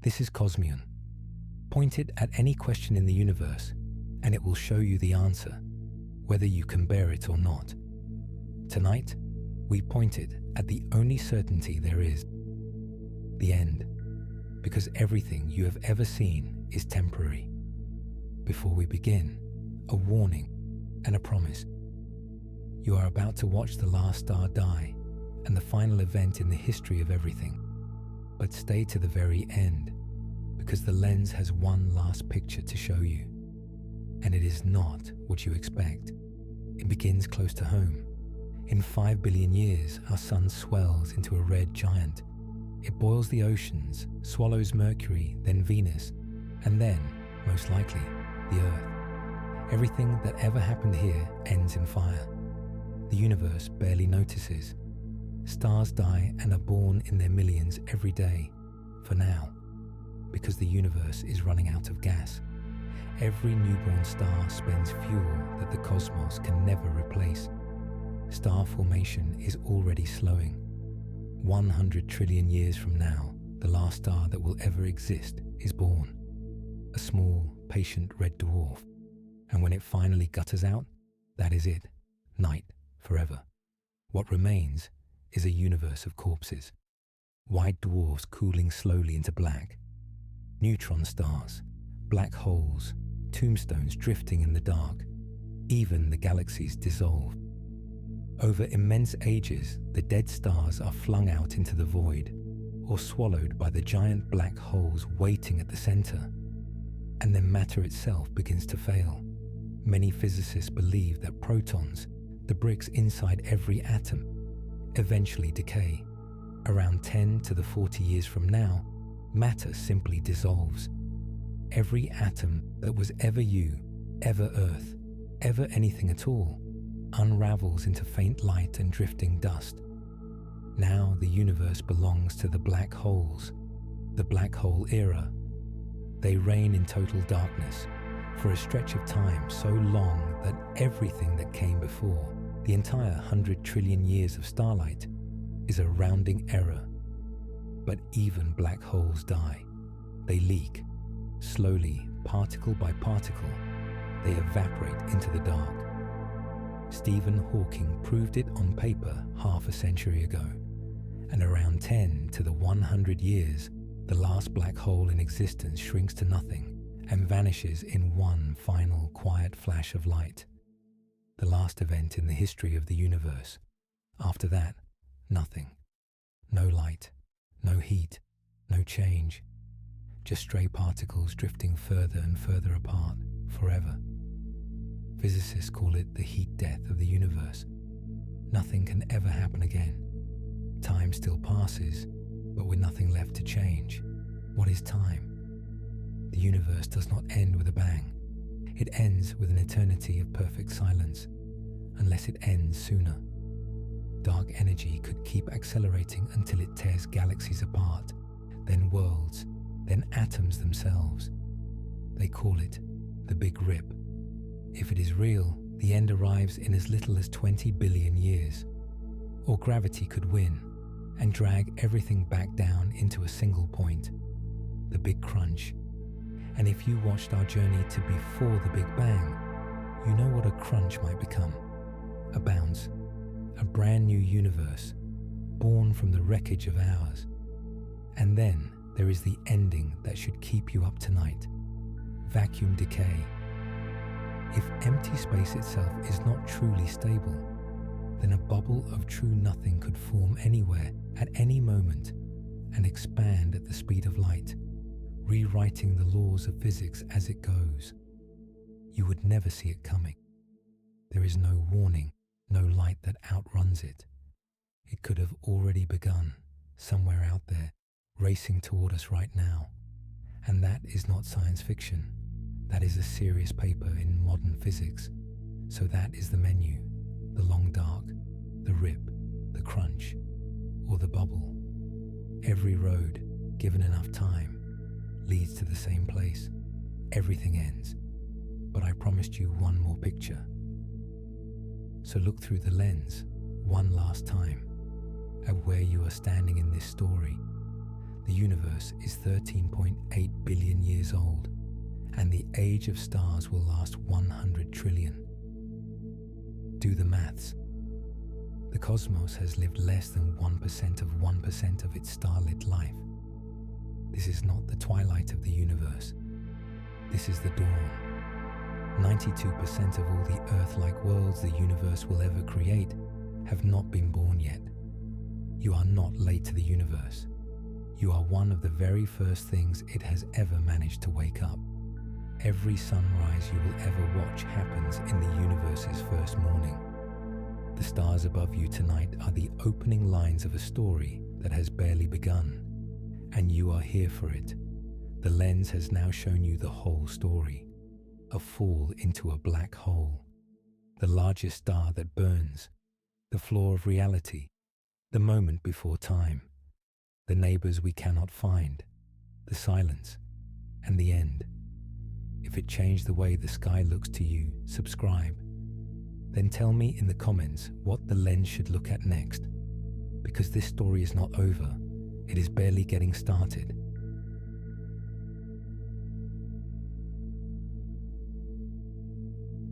This is Cosmion. Point it at any question in the universe, and it will show you the answer, whether you can bear it or not. Tonight, we point it at the only certainty there is, the end, because everything you have ever seen is temporary. Before we begin, a warning and a promise. You are about to watch the last star die and the final event in the history of everything. But stay to the very end, because the lens has one last picture to show you. And it is not what you expect. It begins close to home. In 5 billion years, our sun swells into a red giant. It boils the oceans, swallows Mercury, then Venus, and then, most likely, the Earth. Everything that ever happened here ends in fire. The universe barely notices. Stars die and are born in their millions every day, for now, because the universe is running out of gas. Every newborn star spends fuel that the cosmos can never replace. Star formation is already slowing. 100 trillion years from now, the last star that will ever exist is born. A small, patient red dwarf. And when it finally gutters out, that is it. Night, forever. What remains is a universe of corpses. White dwarfs cooling slowly into black. Neutron stars, black holes, tombstones drifting in the dark. Even the galaxies dissolve. Over immense ages, the dead stars are flung out into the void, or swallowed by the giant black holes waiting at the center. And then matter itself begins to fail. Many physicists believe that protons, the bricks inside every atom, eventually decay. Around 10 to the 40 years from now, matter simply dissolves. Every atom that was ever you, ever Earth, ever anything at all, unravels into faint light and drifting dust. Now the universe belongs to the black holes, the black hole era. They reign in total darkness for a stretch of time so long that everything that came before, the entire 100 trillion years of starlight, is a rounding error. But even black holes die. They leak. Slowly, particle by particle, they evaporate into the dark. Stephen Hawking proved it on paper half a century ago. And around 10 to the 100 years, the last black hole in existence shrinks to nothing and vanishes in one final quiet flash of light. The last event in the history of the universe. After that, nothing. No light, no heat, no change. Just stray particles drifting further and further apart, forever. Physicists call it the heat death of the universe. Nothing can ever happen again. Time still passes, but with nothing left to change. What is time? The universe does not end with a bang. It ends with an eternity of perfect silence, unless it ends sooner. Dark energy could keep accelerating until it tears galaxies apart, then worlds, then atoms themselves. They call it the Big Rip. If it is real, the end arrives in as little as 20 billion years. Or gravity could win and drag everything back down into a single point, the Big Crunch. And if you watched our journey to before the Big Bang, you know what a crunch might become. A bounce, a brand new universe, born from the wreckage of ours. And then there is the ending that should keep you up tonight. Vacuum decay. If empty space itself is not truly stable, then a bubble of true nothing could form anywhere at any moment and expand at the speed of light, rewriting the laws of physics as it goes. You would never see it coming. There is no warning, no light that outruns it. It could have already begun, somewhere out there, racing toward us right now. And that is not science fiction. That is a serious paper in modern physics. So that is the menu, the long dark, the rip, the crunch, or the bubble. Every road, given enough time, leads to the same place. Everything ends. But I promised you one more picture. So look through the lens, one last time, at where you are standing in this story. The universe is 13.8 billion years old, and the age of stars will last 100 trillion. Do the maths. The cosmos has lived less than 1% of its starlit life. This is not the twilight of the universe. This is the dawn. 92% of all the Earth-like worlds the universe will ever create have not been born yet. You are not late to the universe. You are one of the very first things it has ever managed to wake up. Every sunrise you will ever watch happens in the universe's first morning. The stars above you tonight are the opening lines of a story that has barely begun, and you are here for it. The lens has now shown you the whole story. A fall into a black hole, the largest star that burns, the flaw of reality, the moment before time, the neighbors we cannot find, the silence, and the end. If it changed the way the sky looks to you, subscribe. Then tell me in the comments what the lens should look at next, because this story is not over. It is barely getting started.